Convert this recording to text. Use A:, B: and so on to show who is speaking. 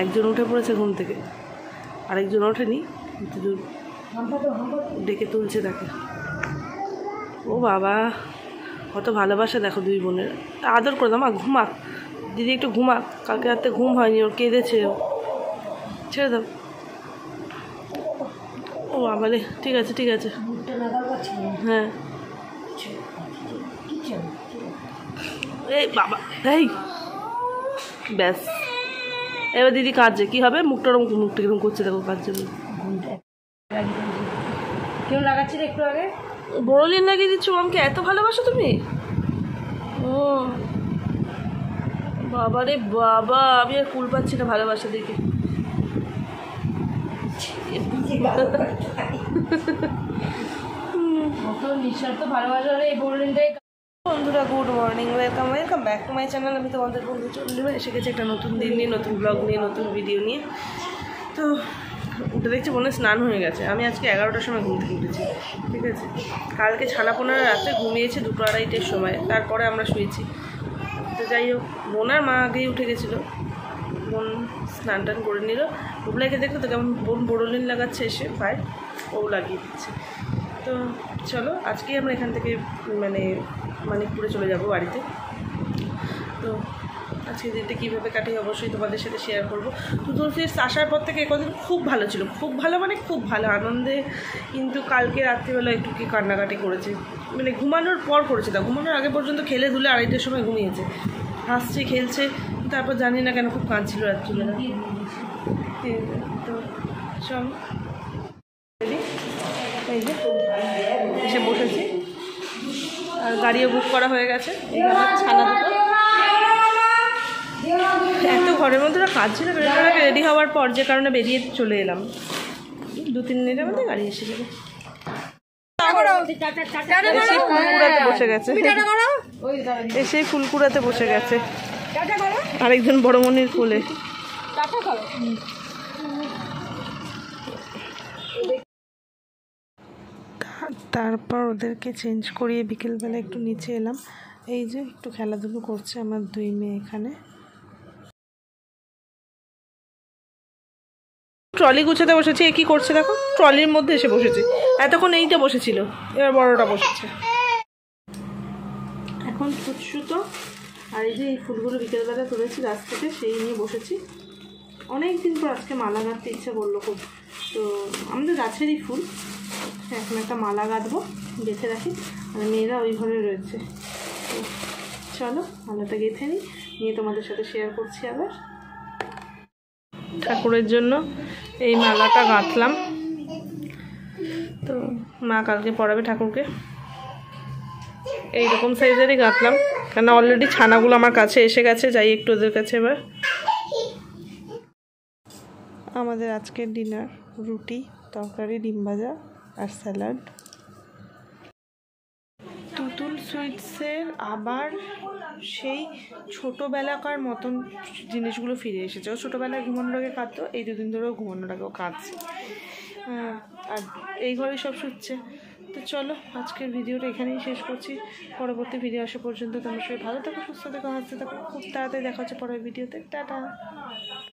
A: একজন উঠে পড়েছে ঘুম থেকে, আরেকজন ওঠেনি, ডেকে তুলছে তাকে। ও বাবা, কত ভালোবাসা দেখো দুই বোনের। আদর করে দাও, মা ঘুমাক, দিদি একটু ঘুমাক, কালকে রাতে ঘুম হয়নি, ওর কেঁদেছে, ও ছেড়ে দাও। ও বাবা রে, ঠিক আছে ঠিক আছে, হ্যাঁ। এই বাবা, এই ব্যাস, এবার দিদি কাঁদছে, কী হবে? মুখটা কিরকম করছে দেখো, কাঁদছে।
B: কেউ লাগাচ্ছিল একটু আগে,
A: বড়লিন লাগিয়ে দিচ্ছ। আমাকে এত ভালোবাসো তুমি? ও বাবা রে বাবা, আমি আর কুল পাচ্ছি না ভালোবাসা দেখে।
B: নিঃস্বার্থ ভালোবাসা এই বড়লিনটাই।
A: বন্ধুরা good morning, welcome back to my channel. আমি তোমাদের বন্ধু চন্দ্রিমা এসে গেছি একটা নতুন দিন নিয়ে, নতুন ব্লগ নিয়ে, নতুন ভিডিও নিয়ে। তো উঠে দেখছি বোনের স্নান হয়ে গেছে। আমি আজকে 11টার সময় ঘুম থেকে উঠেছি, ঠিক আছে। কালকে ছানাপোনারা রাত্রে ঘুমিয়েছে 2-2:30টার সময়, তারপরে আমরা শুয়েছি। তো যাই হোক, বোন আর মা আগেই উঠে গেছিলো। বোন স্নান টান করে নিল। রূপলাইকে দেখলো তো কেমন বোন বড়লিন লাগাচ্ছে, এসে পায়, ও লাগিয়ে দিচ্ছে। তো চলো, আজকেই আমরা এখান থেকে মানিকপুরে চলে যাব বাড়িতে। তো আজকে দিনটা কীভাবে কাটি অবশ্যই তোমাদের সাথে শেয়ার করবো। তো তুলসির আসার পর থেকে কদিন খুব ভালো ছিল, খুব ভালো মানে খুব ভালো আনন্দে। কিন্তু কালকে রাত্রিবেলা একটু কি কান্নাকাটি করেছে, ঘুমানোর পর করেছে। তা ঘুমানোর আগে পর্যন্ত খেলে ধুলে 2:30টার সময় ঘুমিয়েছে, হাসছে খেলছে। তারপর জানি না কেন খুব কাঁদছিল রাত্রিবেলা। তো চল, এই যে এসে বসেছি, আর গাড়িও বুক করা হয়ে গেছে। এখানে ছানা দুটো এত ঘরের মধ্যে কাজ ছিল, রেডি হওয়ার পর যে কারণে বেরিয়ে চলে এলাম। 2-3 মিনিটের মধ্যে গাড়ি এসে যাবে। ফুলকুড়াতে বসে গেছে, এসে ফুলকুড়াতে বসে গেছে আরেকজন বড়মনির কোলে। তারপর ওদেরকে চেঞ্জ করিয়ে বিকেলবেলা একটু নিচে এলাম। এই যে একটু খেলাধুলো করছে আমার 2 মেয়ে এখানে। ট্রলি গুছাতে বসেছি, এ কী করছে দেখো, ট্রলির মধ্যে এসে বসেছে। এতক্ষণ এইটা বসেছিল, এবার বড়টা বসেছে। এখন ছুটছুতো। আর এই যে এই ফুলগুলো বিকেলবেলা তুলেছি গাছ থেকে, সেই নিয়ে বসেছি। অনেক দিন পর আজকে মালা গাঁথতে ইচ্ছা করলো খুব। তো আমাদের গাছেরই ফুল, এখন একটা মালা গাঁথবো, গেঁথে রাখি। আর মেয়েরা ওই ঘরে রয়েছে। তো চলো মালাটা গেঁথে নিয়ে তোমাদের সাথে শেয়ার করছি আবার। ঠাকুরের জন্য এই মালাটা গাঁথলাম। তো মা কালকে পরাবে ঠাকুরকে। এইরকম সাইজেরই গাঁথলাম, কেন অলরেডি ছানাগুলো আমার কাছে এসে গেছে। যাই একটু ওদের কাছে এবার। আমাদের আজকের ডিনার রুটি, তরকারি, ডিম ভাজা আর স্যালাড। তুতুল সুইটসের আবার সেই ছোটোবেলাকার মতন জিনিসগুলো ফিরে এসেছে। ও ছোটোবেলায় ঘুমানোর আগে কাঁদতো, এই 2 দিন ধরেও ঘুমানোর আগেও কাঁদছে। আর এই ঘরেই সব শুচ্ছে। তো চলো আজকের ভিডিওটা এখানেই শেষ করছি। পরবর্তী ভিডিও আসা পর্যন্ত তোমরা সবাই ভালো থাকো, সুস্থ থাকো, হাসতে থাকো। খুব তাড়াতাড়ি দেখা হচ্ছে পরের ভিডিওতে। টাটা।